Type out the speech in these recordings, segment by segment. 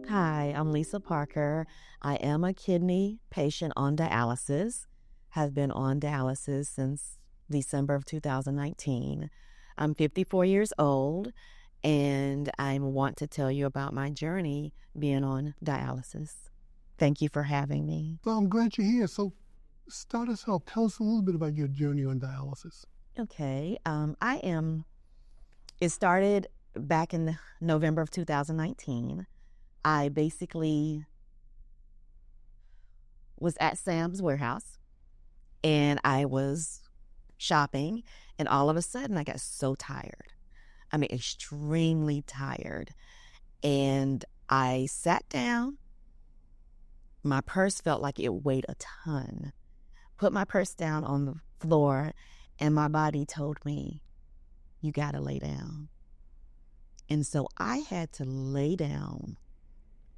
Hi, I'm Lisa Parker. I am a kidney patient on dialysis, have been on dialysis since December of 2019. I'm 54 years old, and I want to tell you about my journey being on dialysis. Thank you for having me. Well, I'm glad you're here. So, start us out. Tell us a little bit about your journey on dialysis. Okay, it started back in November of 2019. I basically was at Sam's warehouse and I was shopping, and all of a sudden I got so tired. I mean, extremely tired. And I sat down. My purse felt like it weighed a ton. Put my purse down on the floor, and my body told me, you got to lay down. And so I had to lay down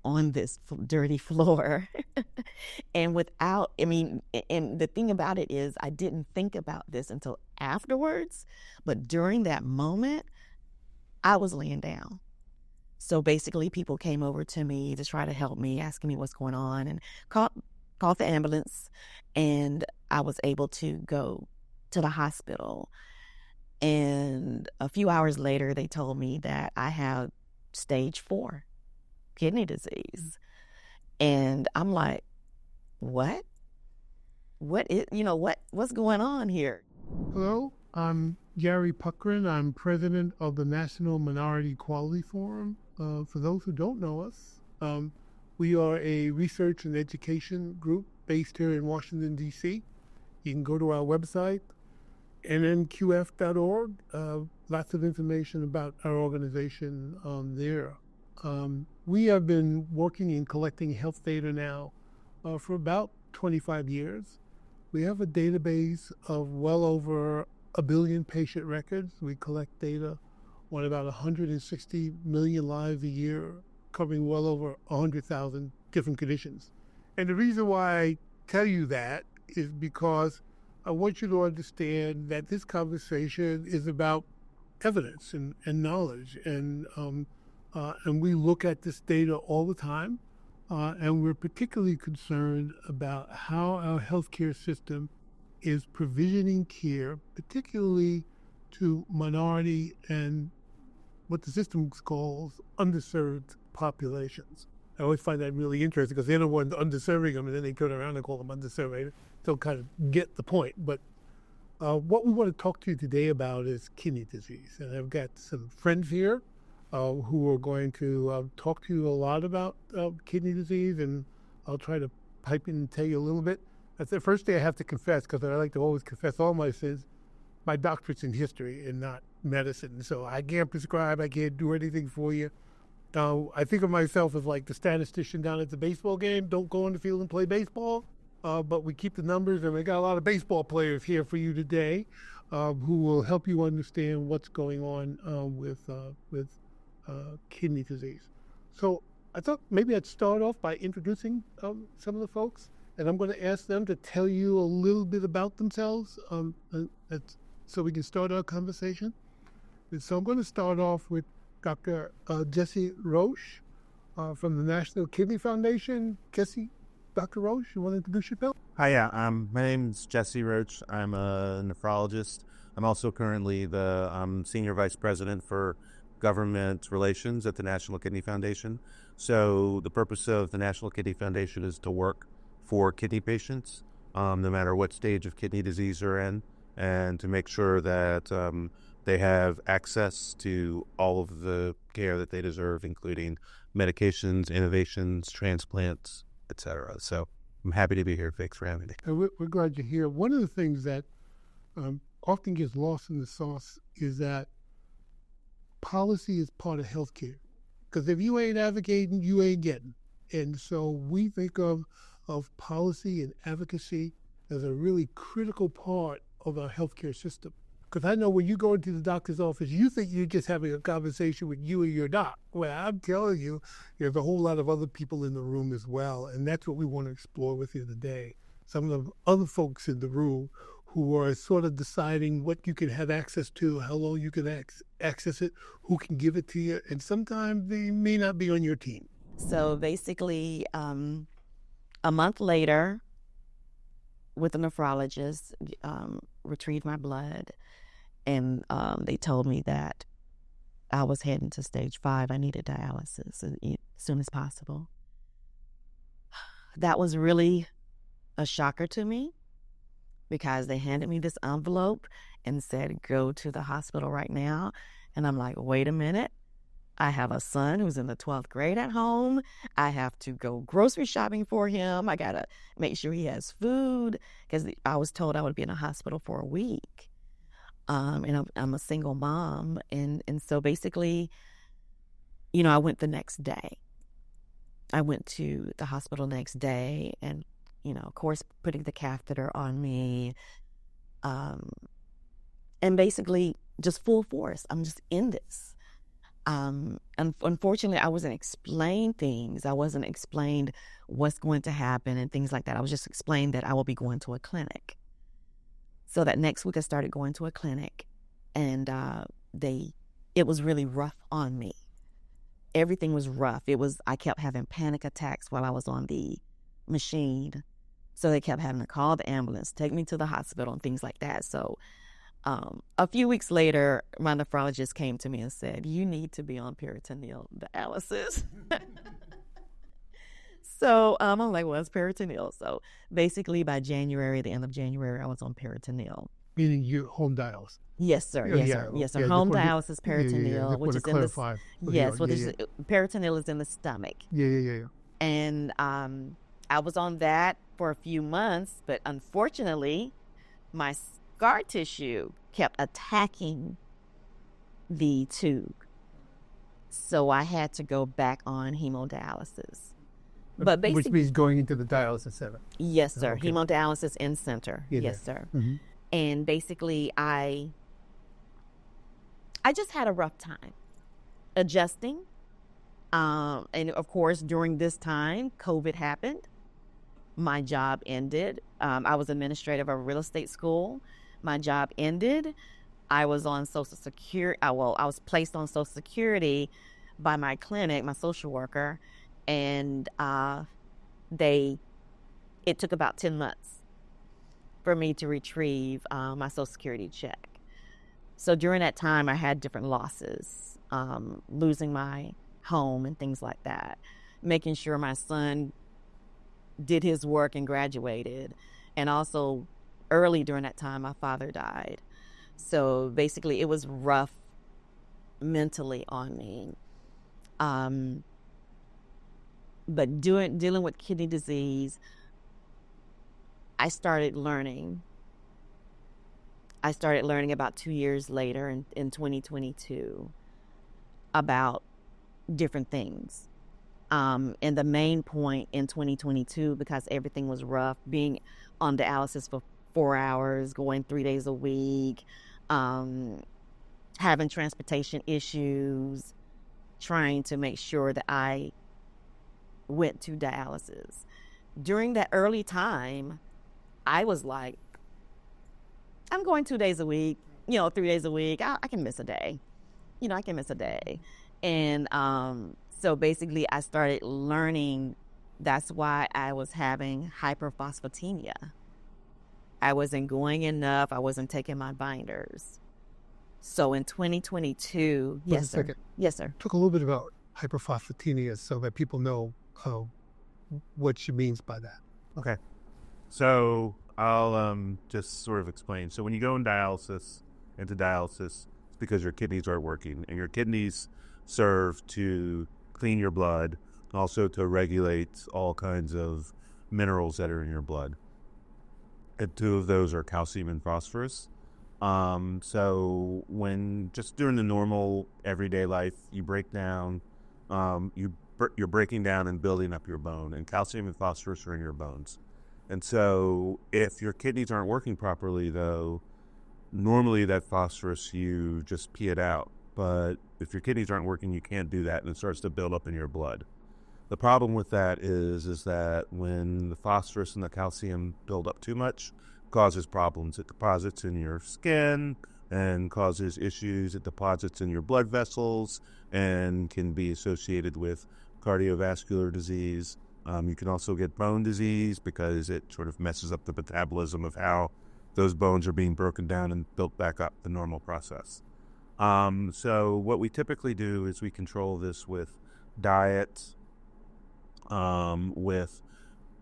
on this dirty floor. And and the thing about it is I didn't think about this until afterwards, but during that moment, I was laying down. So basically people came over to me to try to help me, asking me what's going on, and called the ambulance, and I was able to go to the hospital. And a few hours later, they told me that I have stage 4 kidney disease. And I'm like, what? What's going on here? Hello, I'm Gary Puckrin. I'm president of the National Minority Equality Forum. For those who don't know us, we are a research and education group based here in Washington, D.C. You can go to our website, nnqf.org. Lots of information about our organization there. We have been working in collecting health data now for about 25 years. We have a database of well over 1 billion patient records. We collect data on about 160 million lives a year, covering well over 100,000 different conditions. And the reason why I tell you that is because I want you to understand that this conversation is about evidence and knowledge. And we look at this data all the time. And we're particularly concerned about how our healthcare system is provisioning care, particularly to minority and what the system calls underserved populations. I always find that really interesting because they're the ones underserving them, and then they turn around and call them underserved. Don't kind of get the point. But what we want to talk to you today about is kidney disease. And I've got some friends here who are going to talk to you a lot about kidney disease, and I'll try to pipe in and tell you a little bit. That's the first thing I have to confess, because I like to always confess all my sins. My doctorate's in history and not medicine, so I can't prescribe, I can't do anything for you. I think of myself as like the statistician down at the baseball game. Don't go on the field and play baseball, but we keep the numbers, and we got a lot of baseball players here for you today who will help you understand what's going on with kidney disease. So I thought maybe I'd start off by introducing some of the folks, and I'm going to ask them to tell you a little bit about themselves so we can start our conversation. And so I'm going to start off with Dr. Jesse Roche from the National Kidney Foundation. Jesse, Dr. Roche, you want to introduce yourself? Hi, yeah. My name's Jesse Roach. I'm a nephrologist. I'm also currently the senior vice president for government relations at the National Kidney Foundation. So the purpose of the National Kidney Foundation is to work for kidney patients, no matter what stage of kidney disease they're in, and to make sure that they have access to all of the care that they deserve, including medications, innovations, transplants, etc. So I'm happy to be here. Thanks for having me. We're glad you're here. One of the things that often gets lost in the sauce is that policy is part of healthcare. Because if you ain't advocating, you ain't getting. And so we think of policy and advocacy as a really critical part of our healthcare system. Because I know when you go into the doctor's office, you think you're just having a conversation with you and your doc. Well, I'm telling you, there's a whole lot of other people in the room as well. And that's what we want to explore with you today. Some of the other folks in the room who are sort of deciding what you can have access to, how long you can access it, who can give it to you, and sometimes they may not be on your team. So basically, a month later, with a nephrologist, retrieved my blood, and they told me that I was heading to stage 5. I needed dialysis as soon as possible. That was really a shocker to me because they handed me this envelope and said, go to the hospital right now. And I'm like, wait a minute. I have a son who's in the 12th grade at home. I have to go grocery shopping for him. I got to make sure he has food because I was told I would be in a hospital for a week. And I'm a single mom. And so basically, I went the next day. I went to the hospital next day and, of course, putting the catheter on me. And basically just full force. I'm just in this. And unfortunately, I wasn't explained things. I wasn't explained what's going to happen and things like that. I was just explained that I will be going to a clinic. So that next week I started going to a clinic, and it was really rough on me. Everything was rough. I kept having panic attacks while I was on the machine. So they kept having to call the ambulance, take me to the hospital and things like that. So a few weeks later, my nephrologist came to me and said, you need to be on peritoneal dialysis. So I'm like, what's peritoneal? So basically by January, the end of January, I was on peritoneal. Meaning you home dialysis. Yes, sir. Yes, sir. Yes, sir. Home dialysis peritoneal, which is in the peritoneal is in the stomach. Yeah. And I was on that for a few months, but unfortunately, my scar tissue kept attacking the tube. So I had to go back on hemodialysis. But basically, which means going into the dialysis center. Yes, sir. Okay. Hemodialysis in center. Yeah, yes, sir. Mm-hmm. And basically, I just had a rough time adjusting. And of course, during this time, COVID happened. My job ended. I was administrative of a real estate school. My job ended. I was on Social Security. I was placed on Social Security by my clinic, my social worker, and it took about 10 months for me to retrieve my Social Security check. So during that time, I had different losses, losing my home and things like that, making sure my son did his work and graduated. And also early during that time, my father died. So basically it was rough mentally on me. But dealing with kidney disease, I started learning about 2 years later in 2022 about different things. And the main point in 2022, because everything was rough, being on dialysis for 4 hours, going 3 days a week, having transportation issues, trying to make sure that I went to dialysis. During that early time, I was like, I'm going 2 days a week, 3 days a week. I can miss a day. I can miss a day. And so basically I started learning. That's why I was having hyperphosphatemia. I wasn't going enough. I wasn't taking my binders. So in 2022, yes, sir. Second. Yes, sir. Talk a little bit about hyperphosphatemia so that people know what she means by that. Okay. So I'll just sort of explain. So when you go into dialysis, it's because your kidneys aren't working, and your kidneys serve to clean your blood, also to regulate all kinds of minerals that are in your blood. And two of those are calcium and phosphorus. So when just during the normal everyday life, you break down, you're breaking down and building up your bone, and calcium and phosphorus are in your bones. And so if your kidneys aren't working properly, though, normally that phosphorus, you just pee it out. But if your kidneys aren't working, you can't do that, and it starts to build up in your blood. The problem with that is that when the phosphorus and the calcium build up too much, it causes problems. It deposits in your skin and causes issues. It deposits in your blood vessels and can be associated with cardiovascular disease. You can also get bone disease because it sort of messes up the metabolism of how those bones are being broken down and built back up, the normal process. So what we typically do is we control this with diet, with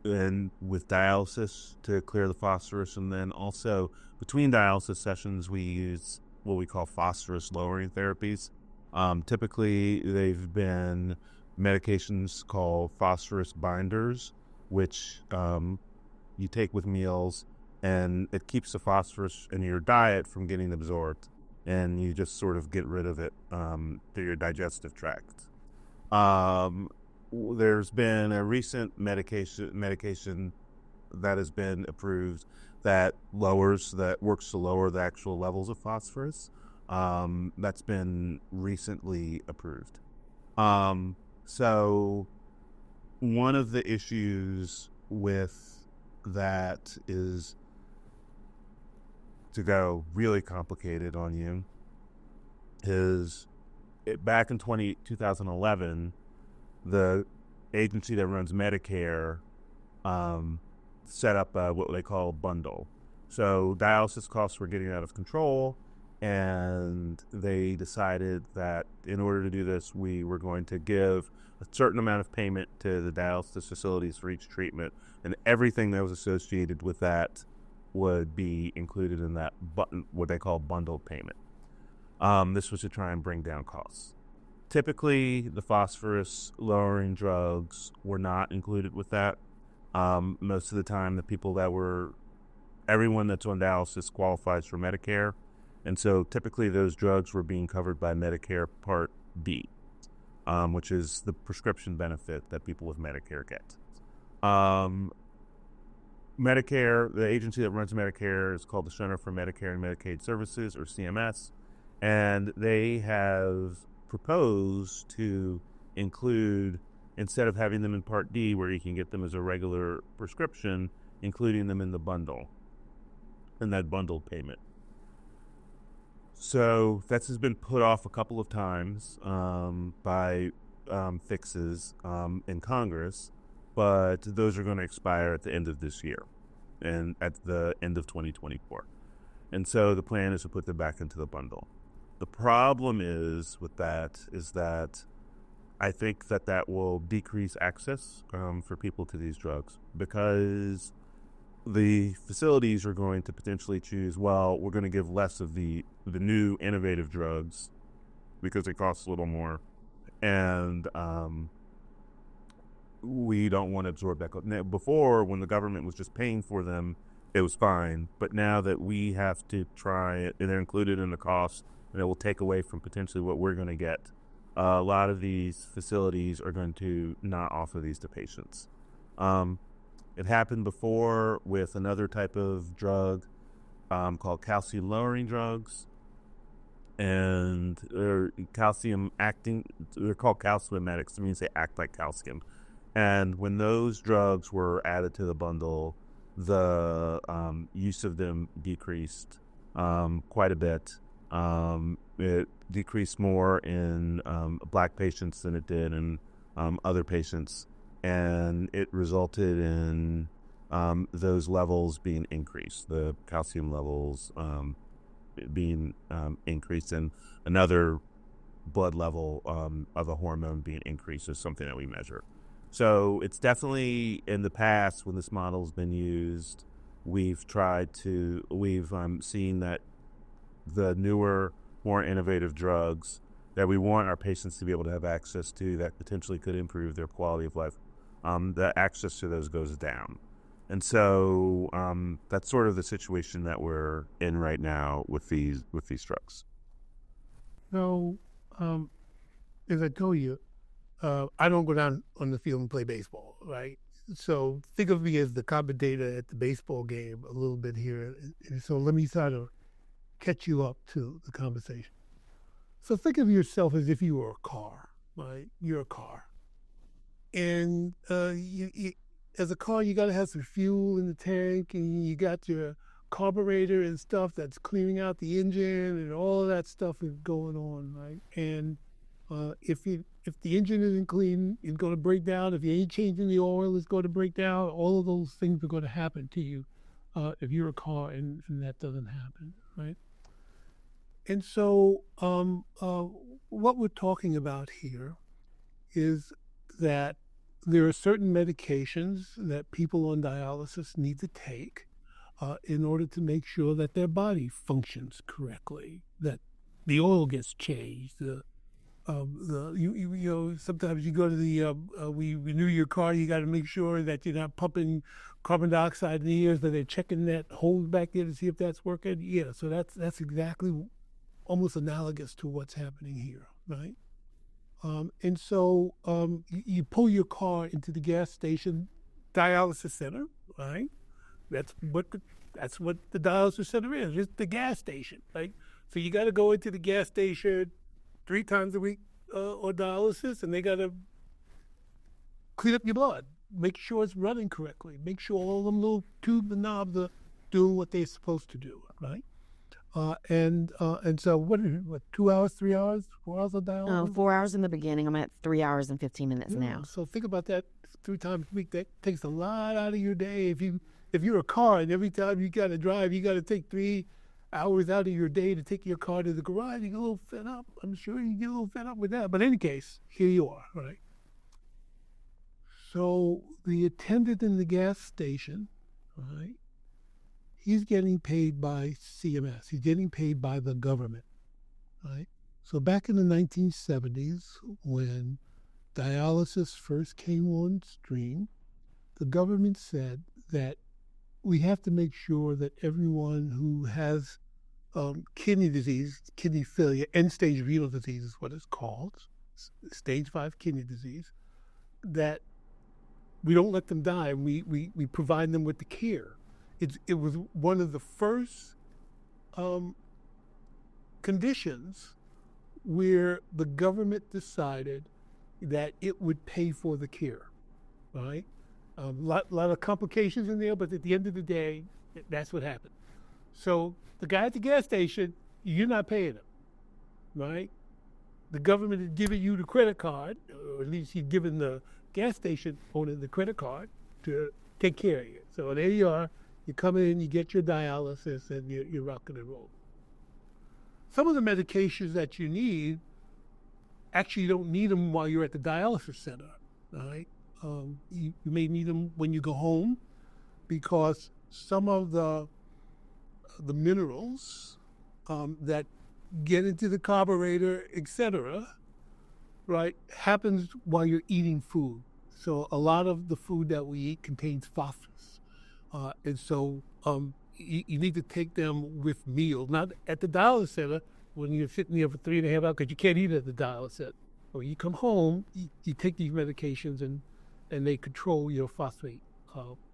dialysis to clear the phosphorus, and then also between dialysis sessions we use what we call phosphorus lowering therapies. Typically, they've been medications called phosphorus binders, which you take with meals, and it keeps the phosphorus in your diet from getting absorbed, and you just sort of get rid of it through your digestive tract. Um, there's been a recent medication that has been approved that works to lower the actual levels of phosphorus. That's been recently approved. So one of the issues with that is, to go really complicated on you, is back in 2011, the agency that runs Medicare set up what they call a bundle. So dialysis costs were getting out of control, and they decided that in order to do this, we were going to give a certain amount of payment to the dialysis facilities for each treatment, and everything that was associated with that would be included in that what they call bundled payment. This was to try and bring down costs. Typically, the phosphorus lowering drugs were not included with that. Most of the time, everyone that's on dialysis qualifies for Medicare. And so typically those drugs were being covered by Medicare Part B, which is the prescription benefit that people with Medicare get. Medicare, the agency that runs Medicare, is called the Center for Medicare and Medicaid Services, or CMS, and they have proposed to include, instead of having them in Part D where you can get them as a regular prescription, including them in the bundle, in that bundled payment. So that has been put off a couple of times by fixes in Congress, but those are going to expire at the end of this year and at the end of 2024. And so the plan is to put them back into the bundle. The problem with that is that I think that will decrease access for people to these drugs, because the facilities are going to potentially choose, well, we're going to give less of the new innovative drugs because they cost a little more, and we don't want to absorb that cost. Now, before, when the government was just paying for them, it was fine, but now that we have to try it and they're included in the cost, and it will take away from potentially what we're going to get, a lot of these facilities are going to not offer these to patients. It happened before with another type of drug called calcium lowering drugs, and they're called calcimimetics. It means they act like calcium. And when those drugs were added to the bundle, the use of them decreased quite a bit. It decreased more in Black patients than it did in other patients, and it resulted in those levels being increased, the calcium levels being increased, and another blood level of a hormone being increased is something that we measure. So it's definitely, in the past, when this model has been used, we've seen that the newer, more innovative drugs that we want our patients to be able to have access to, that potentially could improve their quality of life, the access to those goes down. And so that's sort of the situation that we're in right now with these drugs. So, as I told you, I don't go down on the field and play baseball, right? So think of me as the commentator at the baseball game a little bit here. And so let me try to catch you up to the conversation. So think of yourself as if you were a car, right? You're a car. And as a car, you got to have some fuel in the tank, and you got your carburetor and stuff that's cleaning out the engine, and all of that stuff is going on, right? And If the engine isn't clean, it's going to break down. If you ain't changing the oil, it's going to break down. All of those things are going to happen to you if you're a car and that doesn't happen, right? And so, what we're talking about here is that there are certain medications that people on dialysis need to take in order to make sure that their body functions correctly, that the oil gets changed. You know, sometimes you go to we renew your car. You got to make sure that you're not pumping carbon dioxide in the air, so they're checking that hole back there to see if that's working. Yeah, so that's exactly almost analogous to what's happening here, right? And so you pull your car into the gas station dialysis center, right? That's what the dialysis center is. It's the gas station, right? So you got to go into the gas station 3 times a week on dialysis, and they got to clean up your blood, make sure it's running correctly, make sure all them little tubes and knobs are doing what they're supposed to do, right? And so what 2 hours, 3 hours, 4 hours of dialysis? 4 hours in the beginning. I'm at 3 hours and 15 minutes now. So think about that 3 times a week. That takes a lot out of your day. If you're a car and every time you got to drive, you got to take 3 hours out of your day to take your car to the garage, you get a little fed up. I'm sure you get a little fed up with that. But in any case, here you are, right? So the attendant in the gas station, right? He's getting paid by CMS. He's getting paid by the government, right? So back in the 1970s, when dialysis first came on stream, the government said that we have to make sure that everyone who has kidney disease, kidney failure, end-stage renal disease is what it's called, stage 5 kidney disease, that we don't let them die, and we provide them with the care. It was one of the first conditions where the government decided that it would pay for the care, right? A lot of complications in there, but at the end of the day, that's what happened. So the guy at the gas station, you're not paying him, right? The government is giving you the credit card, or at least he's giving the gas station owner the credit card to take care of you. So there you are. You come in, you get your dialysis, and you're rocking and rolling. Some of the medications that you need, actually you don't need them while you're at the dialysis center, right? You may need them when you go home, because some of the minerals that get into the carburetor, etc., right, happens while you're eating food. So a lot of the food that we eat contains phosphorus. And so you need to take them with meals, not at the dialysis center when you're sitting there for 3.5 hours, because you can't eat at the dialysis center. When you come home, you take these medications and they control your phosphate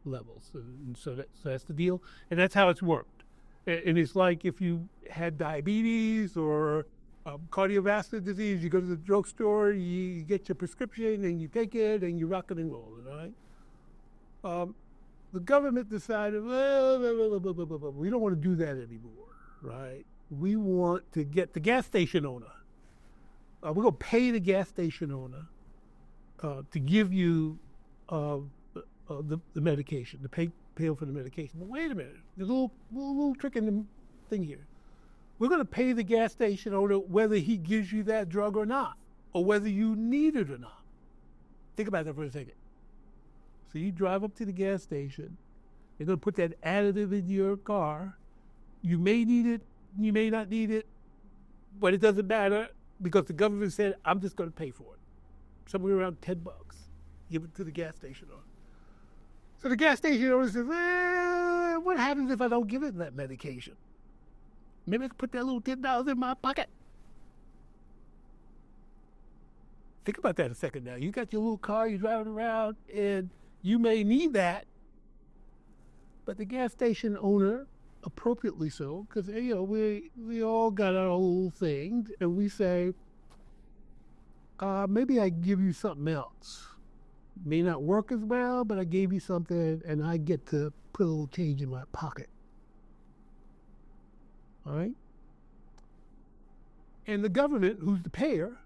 levels. And so that's the deal. And that's how it's worked. And it's like if you had diabetes or cardiovascular disease, you go to the drugstore, you get your prescription, and you take it, and you rock it and roll it, right? The government decided, well, we don't want to do that anymore, right? We want to get the gas station owner. We're going to pay the gas station owner to give you the medication, to pay for the medication. But wait a minute, there's a little trick in the thing here. We're going to pay the gas station owner whether he gives you that drug or not, or whether you need it or not. Think about that for a second. So you drive up to the gas station. They're going to put that additive in your car. You may need it, you may not need it, but it doesn't matter because the government said, I'm just going to pay for it. Somewhere around $10. Give it to the gas station owner. So the gas station owner says, what happens if I don't give it that medication? Maybe I can put that little $10 in my pocket. Think about that a second now. You got your little car, you're driving around, and you may need that. But the gas station owner, appropriately so, because we all got our little thing, and we say, maybe I give you something else. May not work as well, but I gave you something, and I get to put a little change in my pocket. All right? And the government, who's the payer,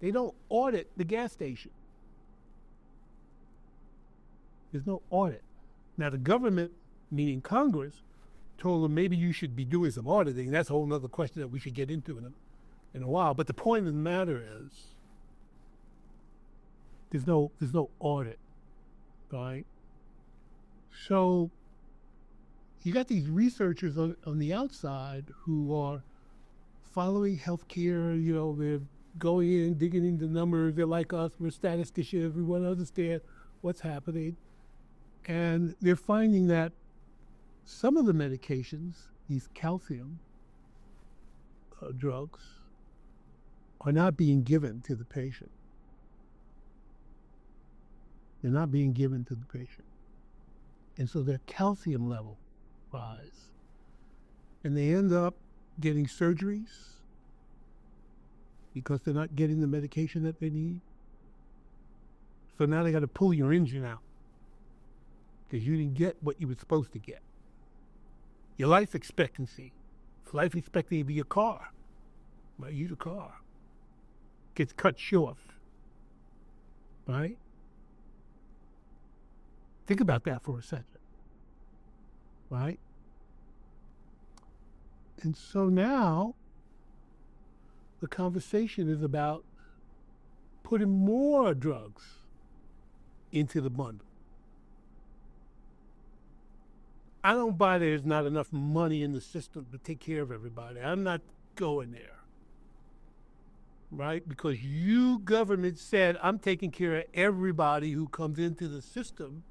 They don't audit the gas station. There's no audit. Now, the government, meaning Congress, told them maybe you should be doing some auditing. That's a whole other question that we should get into in a while. But the point of the matter is, there's no audit, right? So you got these researchers on the outside who are following healthcare. They're going in, digging into numbers. They're like us. We're statisticians. We want to understand what's happening. And they're finding that some of the medications, these calcium drugs, are not being given to the patient. They're not being given to the patient. And so their calcium level rise. And they end up getting surgeries because they're not getting the medication that they need. So now they got to pull your engine out because you didn't get what you were supposed to get. Your life expectancy of your car, right? Use a car, gets cut short, right? Think about that for a second, right? And so now the conversation is about putting more drugs into the bundle. I don't buy there's not enough money in the system to take care of everybody. I'm not going there, right? Because you, government, said I'm taking care of everybody who comes into the system.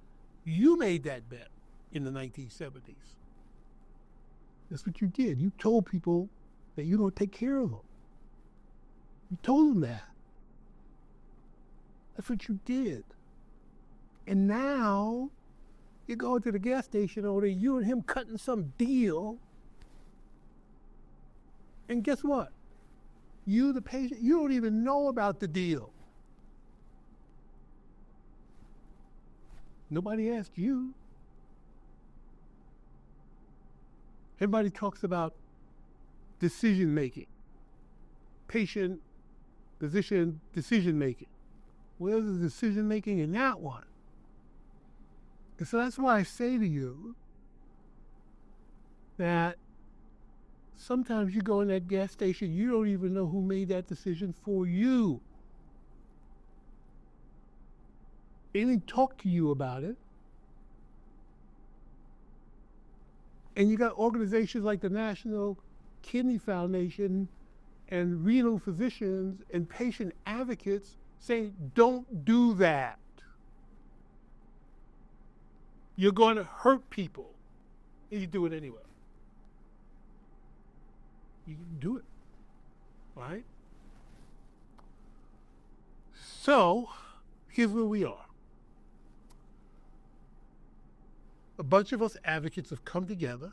You made that bet in the 1970s. That's what you did. You told people that you're going to take care of them. You told them that. That's what you did. And now you go to the gas station over there, you and him cutting some deal. And guess what? You, the patient, you don't even know about the deal. Nobody asked you. Everybody talks about decision making, patient, physician decision making. Where's the decision making in that one? And so that's why I say to you that sometimes you go in that gas station, you don't even know who made that decision for you. They didn't talk to you about it. And you got organizations like the National Kidney Foundation and renal physicians and patient advocates saying, don't do that. You're going to hurt people. And you do it anyway. You do it, right? So, here's where we are. A bunch of us advocates have come together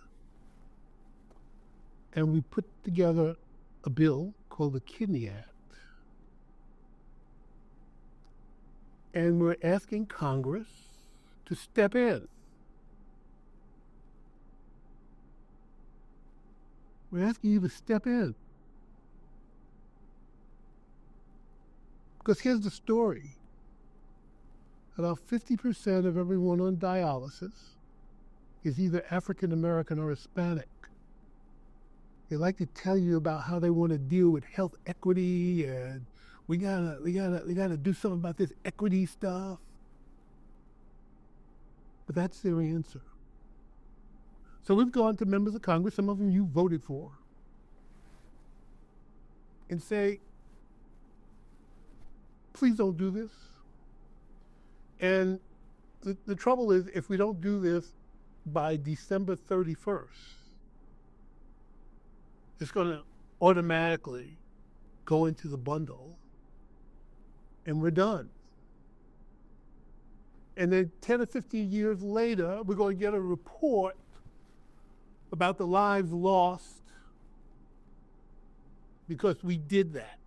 and we put together a bill called the Kidney Act. And we're asking Congress to step in. We're asking you to step in. Because here's the story. About 50% of everyone on dialysis is either African American or Hispanic. They like to tell you about how they want to deal with health equity and we gotta do something about this equity stuff. But that's their answer. So we've gone to members of Congress, some of them you voted for, and say, please don't do this. And the trouble is, if we don't do this by December 31st, it's going to automatically go into the bundle, and we're done. And then 10 or 15 years later, we're going to get a report about the lives lost because we did that.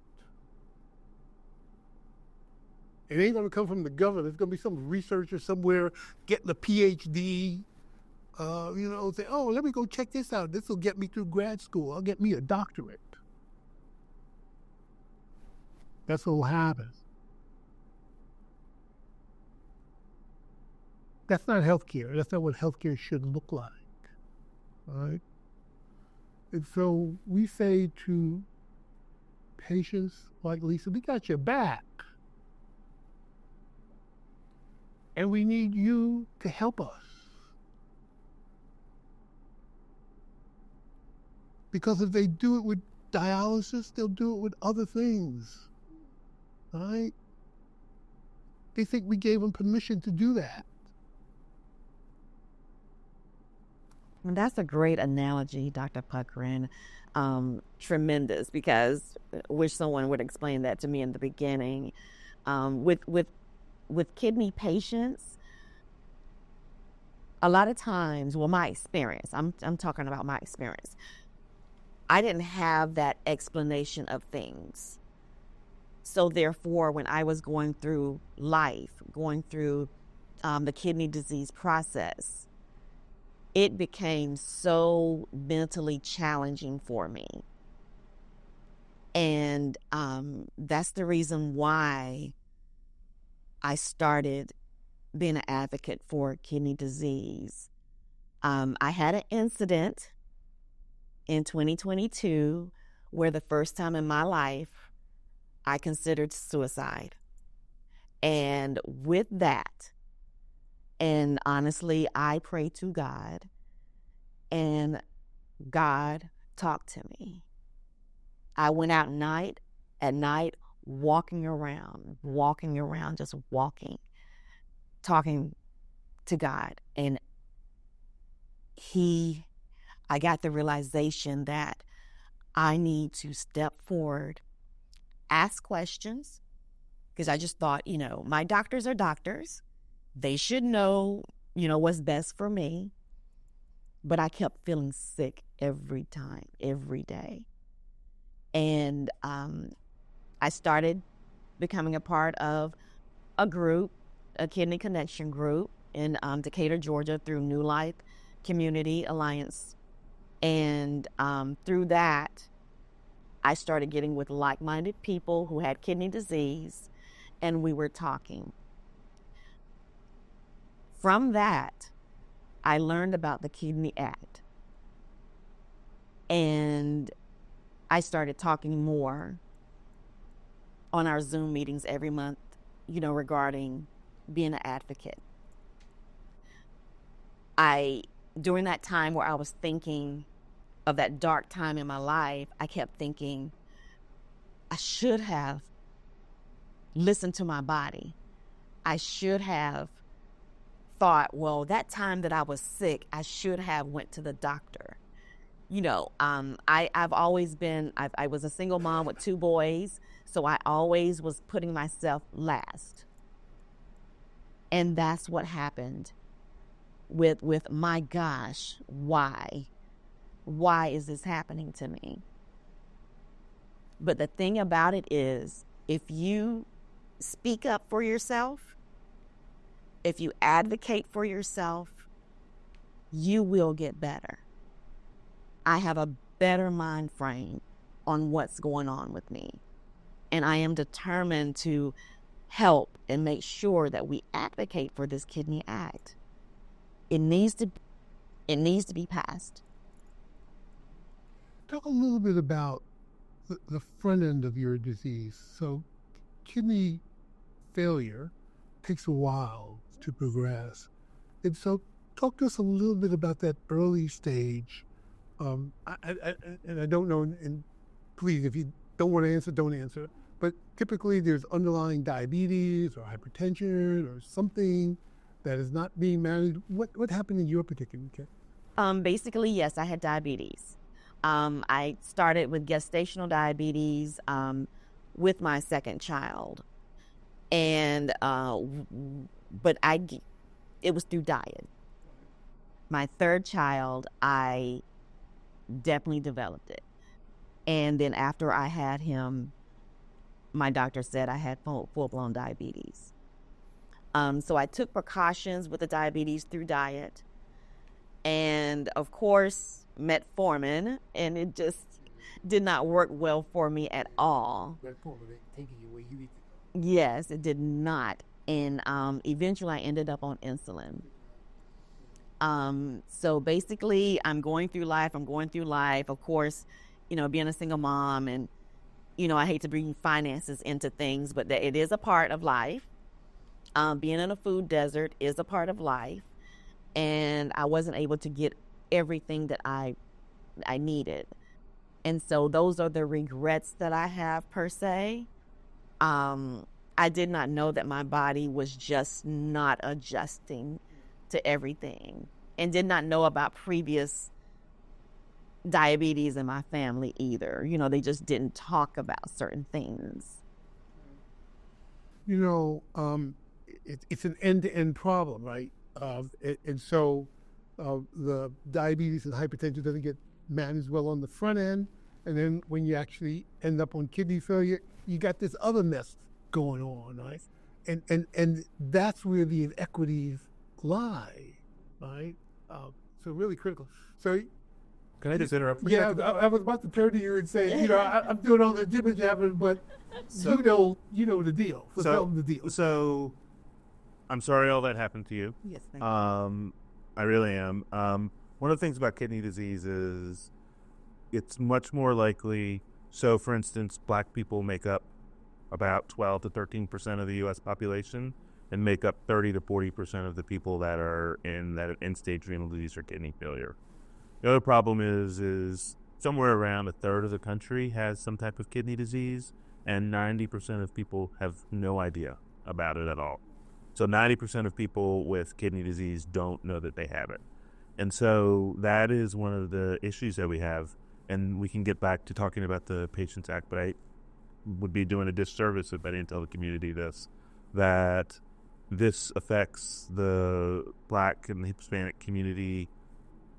It ain't going to come from the government. It's going to be some researcher somewhere getting a PhD, say, oh, let me go check this out. This will get me through grad school. I'll get me a doctorate. That's what will happen. That's not healthcare. That's not what healthcare should look like. Right? And so we say to patients like Lisa, we got your back. And we need you to help us. Because if they do it with dialysis, they'll do it with other things. Right? They think we gave them permission to do that. And that's a great analogy, Dr. Puckrin. Tremendous, because I wish someone would explain that to me in the beginning. With kidney patients, a lot of times, well, my experience, I'm talking about my experience. I didn't have that explanation of things. So therefore, when I was going through life, going through the kidney disease process, it became so mentally challenging for me. And that's the reason why I started being an advocate for kidney disease. I had an incident in 2022 where the first time in my life I considered suicide. And with that, and honestly, I prayed to God, and God talked to me. I went out at night, walking around, just walking, talking to God. And I got the realization that I need to step forward, ask questions, because I just thought, my doctors are doctors. They should know, what's best for me. But I kept feeling sick every time, every day. And I started becoming a part of a group, a Kidney Connection group in Decatur, Georgia, through New Life Community Alliance. And through that, I started getting with like-minded people who had kidney disease, and we were talking. From that, I learned about the Kidney Act, and I started talking more on our Zoom meetings every month, regarding being an advocate. During that time where I was thinking of that dark time in my life, I kept thinking, I should have listened to my body. I should have thought, well, that time that I was sick, I should have went to the doctor. I've always been, I was a single mom with 2 boys, so I always was putting myself last. And that's what happened with my gosh, why? Why is this happening to me? But the thing about it is, if you speak up for yourself, if you advocate for yourself, you will get better. I have a better mind frame on what's going on with me. And I am determined to help and make sure that we advocate for this Kidney Act. It needs to be passed. Talk a little bit about the front end of your disease. So kidney failure takes a while to progress. And so talk to us a little bit about that early stage. And I don't know, and please, if you don't want to answer, don't answer. But typically there's underlying diabetes or hypertension or something that is not being managed. What happened in your particular case? Basically, yes, I had diabetes. I started with gestational diabetes with my second child. And, but it was through diet. My third child, I definitely developed it. And then after I had him, my doctor said I had full-blown diabetes. So I took precautions with the diabetes through diet. And of course, metformin, and it just, did not work well for me at all. Yes, it did not. And eventually I ended up on insulin. So basically I'm going through life. Of course, being a single mom, and, I hate to bring finances into things, but that it is a part of life. Being in a food desert is a part of life. And I wasn't able to get everything that I needed. And so those are the regrets that I have, per se. I did not know that my body was just not adjusting to everything, and did not know about previous diabetes in my family either. They just didn't talk about certain things. It's an end-to-end problem, right? And so the diabetes and hypertension doesn't get managed well on the front end. And then when you actually end up on kidney failure, you got this other mess going on, right? And that's where the inequities lie, right? So really critical. So Can I just interrupt? yeah, I was about to turn to you and say, I'm doing all the jibber jabber, but you know the deal. So tell them the deal. So I'm sorry all that happened to you. Yes, thank you. I really am. One of the things about kidney disease is it's much more likely. So, for instance, black people make up about 12 to 13% of the U.S. population, and make up 30 to 40% of the people that are in that end-stage renal disease or kidney failure. The other problem is somewhere around a third of the country has some type of kidney disease, and 90% of people have no idea about it at all. So 90% of people with kidney disease don't know that they have it. And so that is one of the issues that we have. And we can get back to talking about the Patients Act, but I would be doing a disservice if I didn't tell the community that this affects the Black and Hispanic community.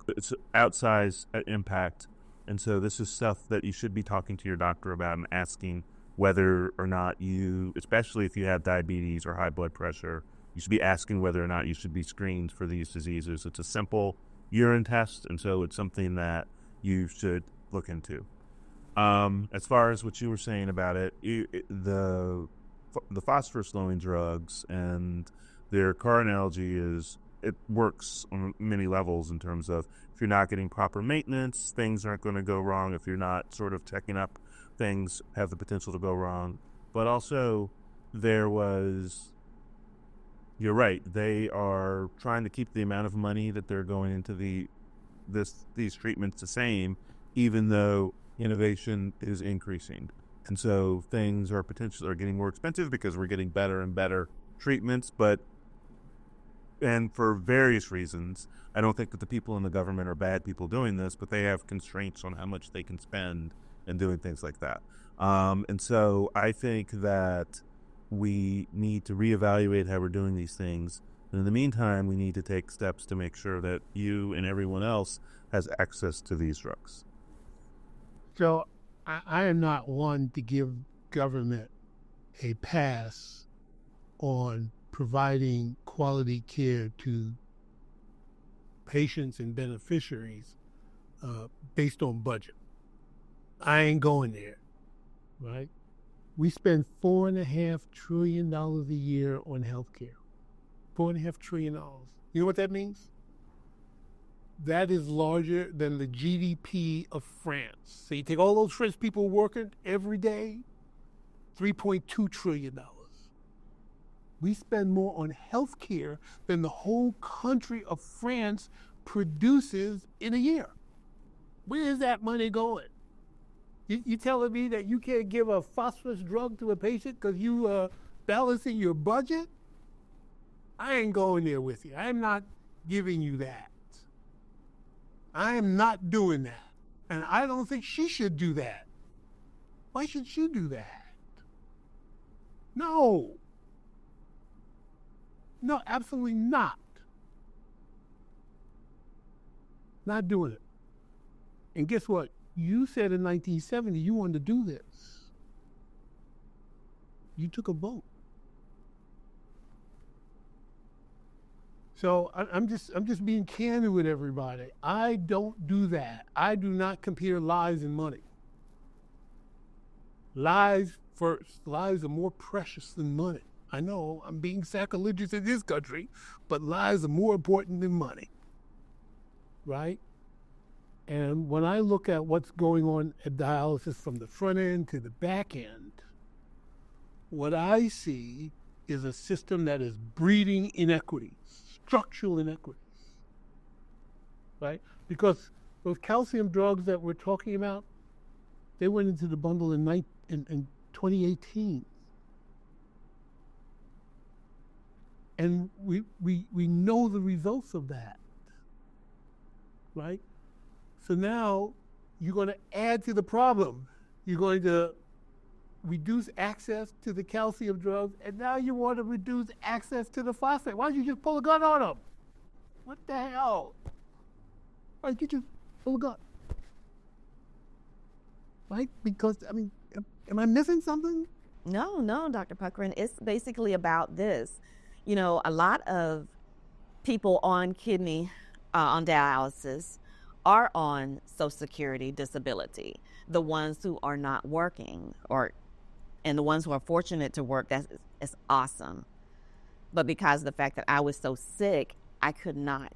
It's outsized impact. And so this is stuff that you should be talking to your doctor about and asking whether or not you, especially if you have diabetes or high blood pressure, you should be asking whether or not you should be screened for these diseases. It's a simple urine test, and so it's something that you should look into. As far as what you were saying about it, the phosphorus-lowering drugs and their car analogy is it works on many levels in terms of if you're not getting proper maintenance, things aren't going to go wrong. If you're not sort of checking up, things have the potential to go wrong. But also, you're right, they are trying to keep the amount of money that they're going into these treatments the same, even though innovation is increasing. And so things are getting more expensive because we're getting better and better treatments, and for various reasons. I don't think that the people in the government are bad people doing this, but they have constraints on how much they can spend and doing things like that. And so I think that we need to reevaluate how we're doing these things. And in the meantime, we need to take steps to make sure that you and everyone else has access to these drugs. So I am not one to give government a pass on providing quality care to patients and beneficiaries based on budget. I ain't going there, right? We spend $4.5 trillion a year on healthcare. $4.5 trillion. You know what that means? That is larger than the GDP of France. So you take all those French people working every day, $3.2 trillion. We spend more on healthcare than the whole country of France produces in a year. Where is that money going? You telling me that you can't give a phosphorus drug to a patient because you balancing your budget? I ain't going there with you. I'm not giving you that. I am not doing that. And I don't think she should do that. Why should she do that? No. No, absolutely not. Not doing it. And guess what? You said in 1970 you wanted to do this. You took a vote. So I'm just being candid with everybody. I don't do that. I do not compare lives and money. lives first. Lives are more precious than money. I know I'm being sacrilegious in this country, but lives are more important than money, right? And when I look at what's going on at dialysis from the front end to the back end, what I see is a system that is breeding inequities, structural inequities, right? Because those calcium drugs that we're talking about, they went into the bundle in 2018. And we know the results of that, right? So now you're going to add to the problem. You're going to reduce access to the calcium drugs, and now you want to reduce access to the phosphate. Why don't you just pull a gun on them? What the hell? Why don't you just pull a gun? Right? Because, I mean, am I missing something? No, Dr. Puckrin. It's basically about this. You know, a lot of people on on dialysis are on Social Security disability. The ones who are not working, and the ones who are fortunate to work, it's awesome. But because of the fact that I was so sick, I could not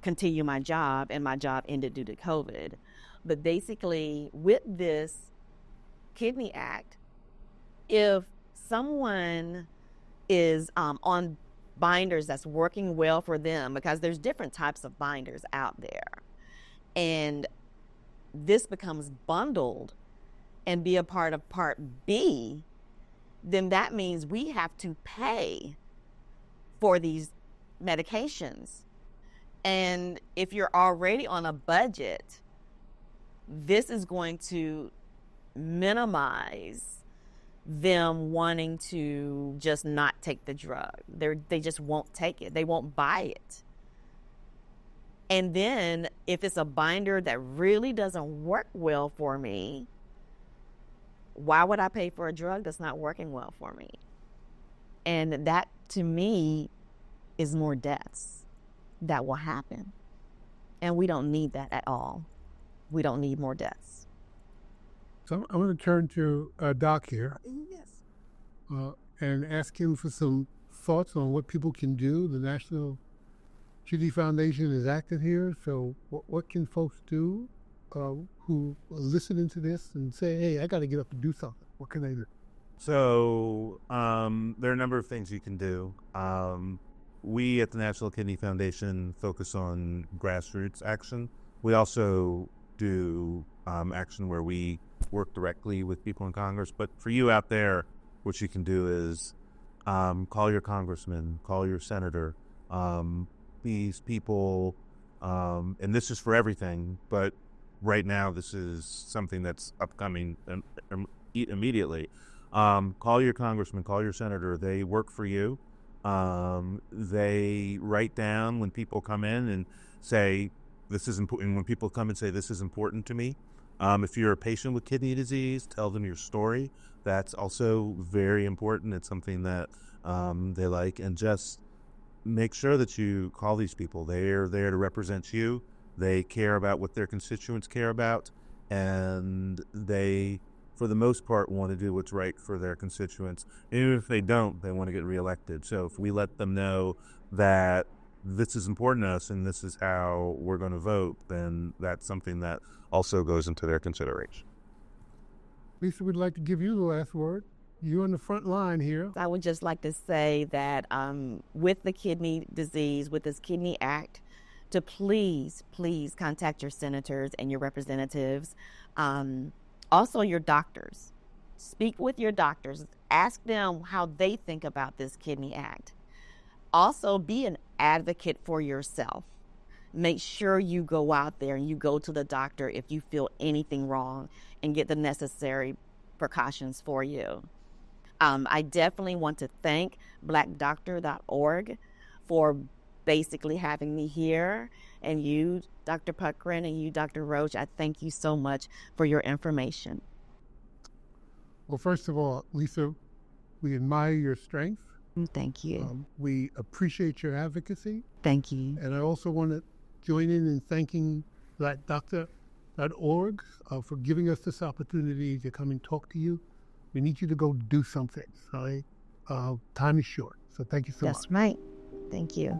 continue my job, and my job ended due to COVID. But basically, with this Kidney Act, if someone is on binders that's working well for them, because there's different types of binders out there, and this becomes bundled and be a part of Part B, then that means we have to pay for these medications. And if you're already on a budget, this is going to minimize them wanting to just not take the drug. They just won't take it. They won't buy it. And then if it's a binder that really doesn't work well for me, why would I pay for a drug that's not working well for me? And that, to me, is more deaths that will happen. And we don't need that at all. We don't need more deaths. So I'm going to turn to Doc here. Yes. And ask him for some thoughts on what people can do. The National Kidney Foundation is active here, so what can folks do who are listening to this and say, hey, I got to get up and do something? What can they do? So there are a number of things you can do. We at the National Kidney Foundation focus on grassroots action. We also do action where we work directly with people in Congress. But for you out there, what you can do is call your congressman, call your senator. These people, and this is for everything, but right now this is something that's upcoming immediately. Call your congressman, call your senator. They work for you. They write down when people come in and say, this is important. When people come and say, this is important to me. If you're a patient with kidney disease, tell them your story. That's also very important. It's something that they like. And just make sure that you call these people. They're there to represent you. They care about what their constituents care about. And they, for the most part, want to do what's right for their constituents. Even if they don't, they want to get reelected. So if we let them know that this is important to us and this is how we're going to vote, then that's something that also goes into their consideration. Lisa, we'd like to give you the last word. You're on the front line here. I would just like to say that with the kidney disease, with this Kidney Act, to please contact your senators and your representatives. Also your doctors. Speak with your doctors. Ask them how they think about this Kidney Act. Also be an advocate for yourself. Make sure you go out there and you go to the doctor if you feel anything wrong and get the necessary precautions for you. I definitely want to thank blackdoctor.org for basically having me here. And you, Dr. Puckrin, and you, Dr. Roach, I thank you so much for your information. Well, first of all, Lisa, we admire your strength. Thank you. We appreciate your advocacy. Thank you. And I also want to join in thanking Dr. dialysis.org for giving us this opportunity to come and talk to you. We need you to go do something. All right? Time is short. So thank you so much. That's right. Thank you.